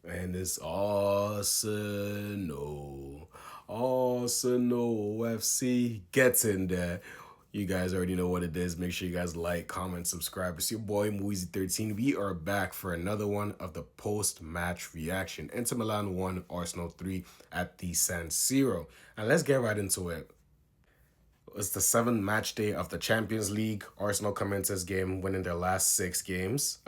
And it's Arsenal. Arsenal FC gets in there. You guys already know what it is. Make sure you guys like, comment, subscribe. It's your boy Moeezy13. We are back for another one of the post-match reaction. Inter Milan 1, Arsenal 3 at the San Siro. And let's get right into it. It's the seventh match day of the Champions League. Arsenal come into this game winning their last six games.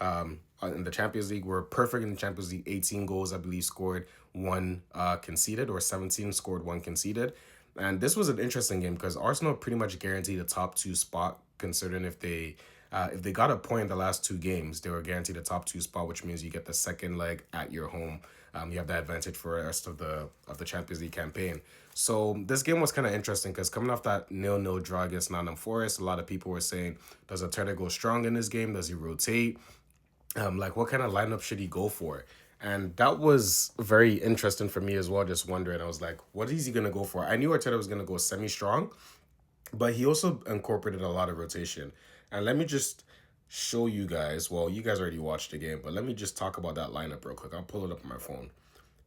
In the Champions League, we're perfect in the Champions League. 18 goals, I believe, scored, one conceded, or 17 scored, one conceded. And this was an interesting game because Arsenal pretty much guaranteed a top two spot, considering if they got a point in the last two games, they were guaranteed a top two spot, which means you get the second leg at your home. You have that advantage for the rest of the Champions League campaign. So this game was kind of interesting because coming off that 0-0 draw against Nottingham Forest, a lot of people were saying, does Arteta go strong in this game? Does he rotate? Like what kind of lineup should he go for? And that was very interesting for me as well. Just wondering, I was like, what is he gonna go for? I knew Arteta was gonna go semi-strong, but he also incorporated a lot of rotation. And let me just show you guys. Well, you guys already watched the game, but let me just talk about that lineup real quick. I'll pull it up on my phone.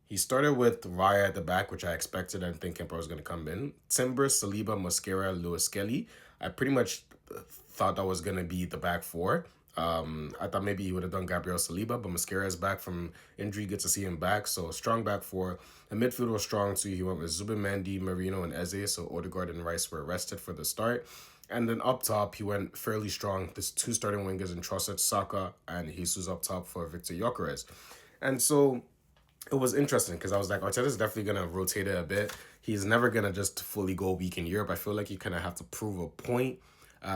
He started with Raya at the back, which I expected and think Kemper was going to come in. Timber, Saliba, Mosquera, Lewis Kelly. I pretty much thought that was going to be the back four. I thought maybe he would have done Gabriel Saliba, but Mosquera is back from injury. Good to see him back. So strong back four. The midfield was strong too. He went with Zubimendi, Marino, and Eze. So Odegaard and Rice were rested for the start. And then up top, he went fairly strong. There's two starting wingers in Trossard, Saka, and Jesus up top for Victor Gyokeres. And so it was interesting because I was like, Arteta's definitely gonna rotate it a bit. He's never gonna just fully go weak in Europe. I feel like you kind of have to prove a point,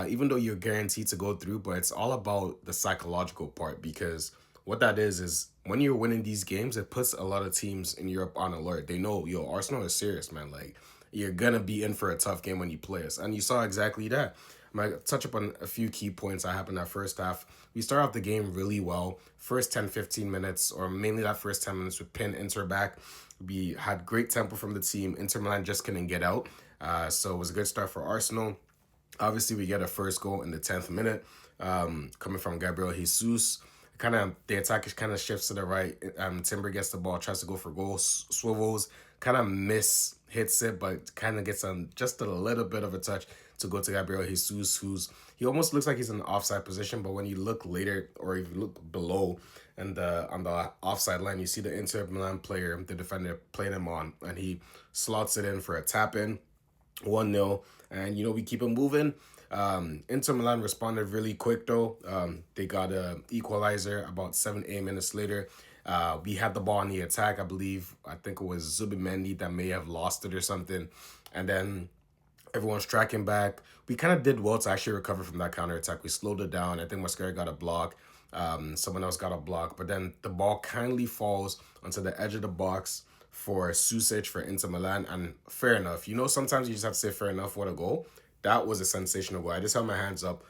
even though you're guaranteed to go through. But it's all about the psychological part because what that is when you're winning these games, it puts a lot of teams in Europe on alert. They know, yo, Arsenal is serious, man. Like you're gonna be in for a tough game when you play us, and you saw exactly that. I'm gonna touch up on a few key points that happened that first half. We start off the game really well. First 10, 15 minutes, or mainly that first 10 minutes, with pin Inter back. We had great tempo from the team. Inter Milan just couldn't get out. So it was a good start for Arsenal. Obviously, we get a first goal in the 10th minute, coming from Gabriel Jesus. Kind of the attack kind of shifts to the right. Timber gets the ball, tries to go for goals, swivels, kind of hits it, but kind of gets on just a little bit of a touch to go to Gabriel Jesus, he almost looks like he's in an offside position, but when you look later or if you look below and on the offside line, you see the Inter Milan player, the defender, playing him on, and he slots it in for a tap in. 1-0, and we keep it moving. Inter Milan responded really quick though. They got a equalizer about 7-8 minutes later. We had the ball in the attack. I think it was Zubimendi that may have lost it or something, and then everyone's tracking back. We kind of did well to actually recover from that counter attack. We slowed it down. I think Mascara got a block. Someone else got a block, but then the ball kindly falls onto the edge of the box for Susic for Inter Milan, and fair enough. Sometimes you just have to say fair enough. What a goal! That was a sensational goal. I just held my hands up.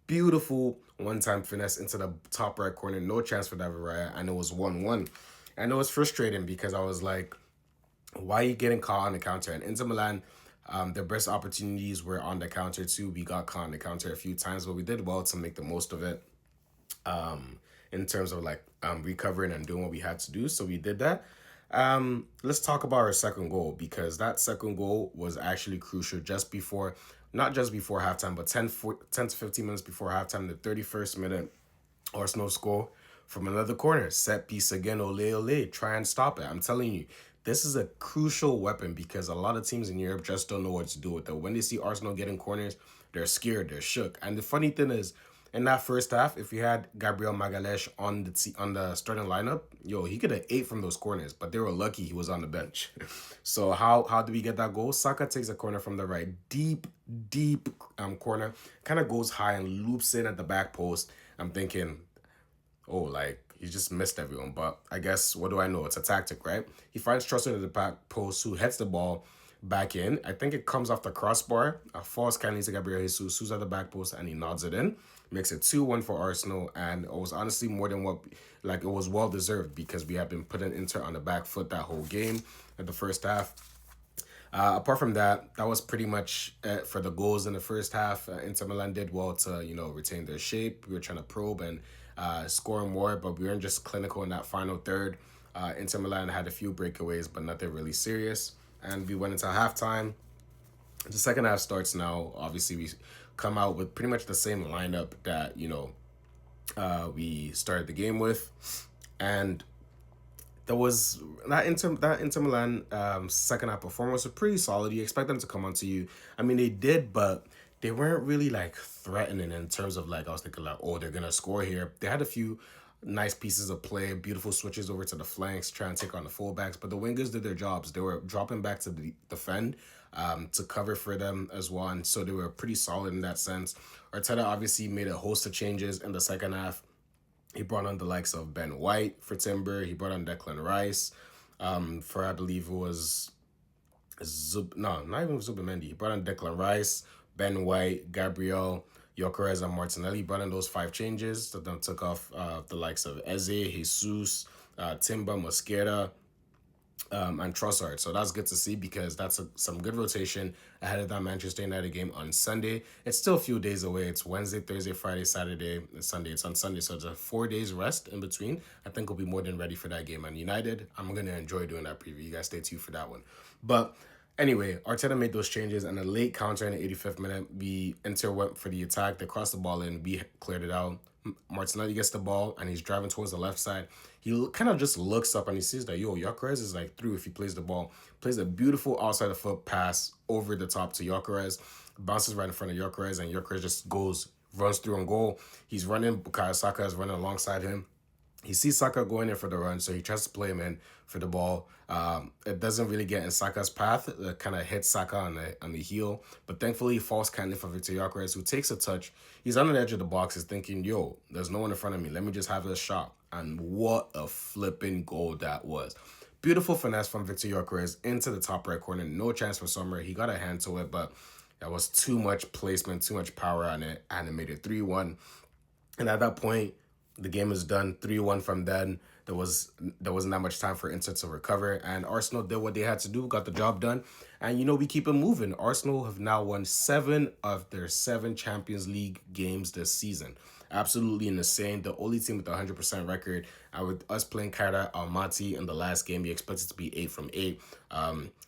Beautiful one-time finesse into the top right corner. No chance for David Raya, and it was 1-1. And it was frustrating because I was like, why are you getting caught on the counter? And Inter Milan, their best opportunities were on the counter too. We got caught on the counter a few times, but we did well to make the most of it, in terms of recovering and doing what we had to do. So we did that. Let's talk about our second goal because that second goal was actually crucial not just before halftime, but 10 to 15 minutes before halftime, the 31st minute, Arsenal score from another corner. Set piece again, ole ole, try and stop it. I'm telling you, this is a crucial weapon because a lot of teams in Europe just don't know what to do with it. When they see Arsenal getting corners, they're scared, they're shook. And the funny thing is, in that first half, if we had Gabriel Magalhaes on the starting lineup, he could have ate from those corners, but they were lucky he was on the bench. So how do we get that goal? Saka takes a corner from the right, deep corner, kind of goes high and loops in at the back post. I'm thinking, oh, he just missed everyone. But I guess, what do I know? It's a tactic, right? He finds Trossard at the back post, who heads the ball back in. I think it comes off the crossbar. A false kindly to Gabriel Jesus, who's at the back post, and he nods it in. Makes it 2-1 for Arsenal, and it was honestly more than it was well deserved because we have been putting Inter on the back foot that whole game at the first half. Apart from that, that was pretty much it for the goals in the first half. Inter Milan did well to, retain their shape. We were trying to probe and score more, but we weren't just clinical in that final third. Inter Milan had a few breakaways, but nothing really serious. And we went into halftime. The second half starts now. Obviously, we come out with pretty much the same lineup that, we started the game with. And there was that Inter Milan second half performance was pretty solid. You expect them to come onto you. I mean, they did, but they weren't really like threatening in terms of like I was thinking like, oh, they're gonna score here. They had a few nice pieces of play, beautiful switches over to the flanks, trying to take on the fullbacks. But the wingers did their jobs. They were dropping back to the defend, to cover for them as well, and so they were pretty solid in that sense. Arteta obviously made a host of changes in the second half. He brought on the likes of Ben White for Timber. He brought on Declan Rice for, I believe it was no, not even Zubimendi. He brought on Declan Rice, Ben White, Gabriel, Gyokeres, and Martinelli. He brought in those 5 changes. So then took off the likes of Eze, Jesus, Timber, Mosquera, and Trossard. So that's good to see because that's some good rotation ahead of that Manchester United game on Sunday. It's still a few days away. It's Wednesday, Thursday, Friday, Saturday, and Sunday. It's on Sunday, so it's a 4 days rest in between. I think we'll be more than ready for that game. And United, I'm going to enjoy doing that preview. You guys stay tuned for that one. But anyway, Arteta made those changes, and a late counter in the 85th minute, Inter went for the attack. They crossed the ball in. We cleared it out. Martinelli gets the ball, and he's driving towards the left side. He kind of just looks up, and he sees that, Gyokeres is like through if he plays the ball. Plays a beautiful outside the foot pass over the top to Gyokeres. Bounces right in front of Gyokeres, and Gyokeres just runs through on goal. He's running. Bukayo Saka is running alongside him. He sees Saka going in for the run, so he tries to play him in for the ball. It doesn't really get in Saka's path. It kind of hits Saka on the heel. But thankfully, he falls kindly for Victor Gyokeres, who takes a touch. He's on the edge of the box. He's thinking, there's no one in front of me. Let me just have this shot. And what a flipping goal that was. Beautiful finesse from Victor Gyokeres into the top right corner. No chance for Sommer. He got a hand to it, but that was too much placement, too much power on it, and it made it 3-1. And at that point, the game is done 3-1 from then. There wasn't that much time for Inter to recover, and Arsenal did what they had to do, got the job done, and we keep it moving. Arsenal have now won 7 of their 7 Champions League games this season. Absolutely insane. The only team with a 100% record, and with us playing Kara Almaty in the last game, you expect it to be 8 from 8.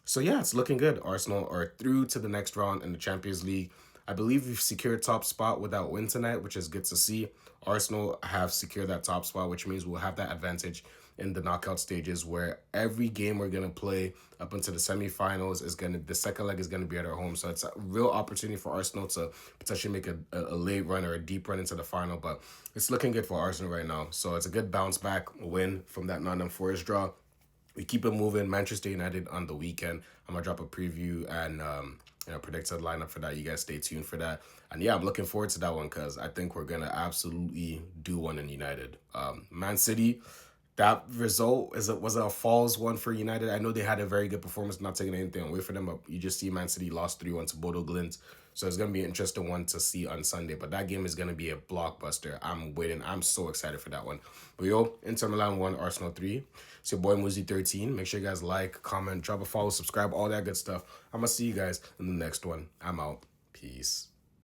So yeah, it's looking good. Arsenal are through to the next round in the Champions League. I believe we've secured top spot without win tonight, which is good to see. Arsenal have secured that top spot, which means we'll have that advantage in the knockout stages where every game we're going to play up until the semifinals the second leg is going to be at our home. So it's a real opportunity for Arsenal to potentially make a late run or a deep run into the final. But it's looking good for Arsenal right now. So it's a good bounce back win from that Nottingham Forest draw. We keep it moving. Manchester United on the weekend. I'm going to drop a preview and predicted lineup for that. You guys stay tuned for that. And yeah, I'm looking forward to that one because I think we're going to absolutely do one in United. Man City, that result was a false one for United. I know they had a very good performance, not taking anything away from them, but you just see Man City lost 3-1 to Bodo Glimt. So it's going to be an interesting one to see on Sunday. But that game is going to be a blockbuster. I'm waiting. I'm so excited for that one. But Inter Milan 1, Arsenal 3. It's your boy Muzi13. Make sure you guys like, comment, drop a follow, subscribe, all that good stuff. I'm going to see you guys in the next one. I'm out. Peace.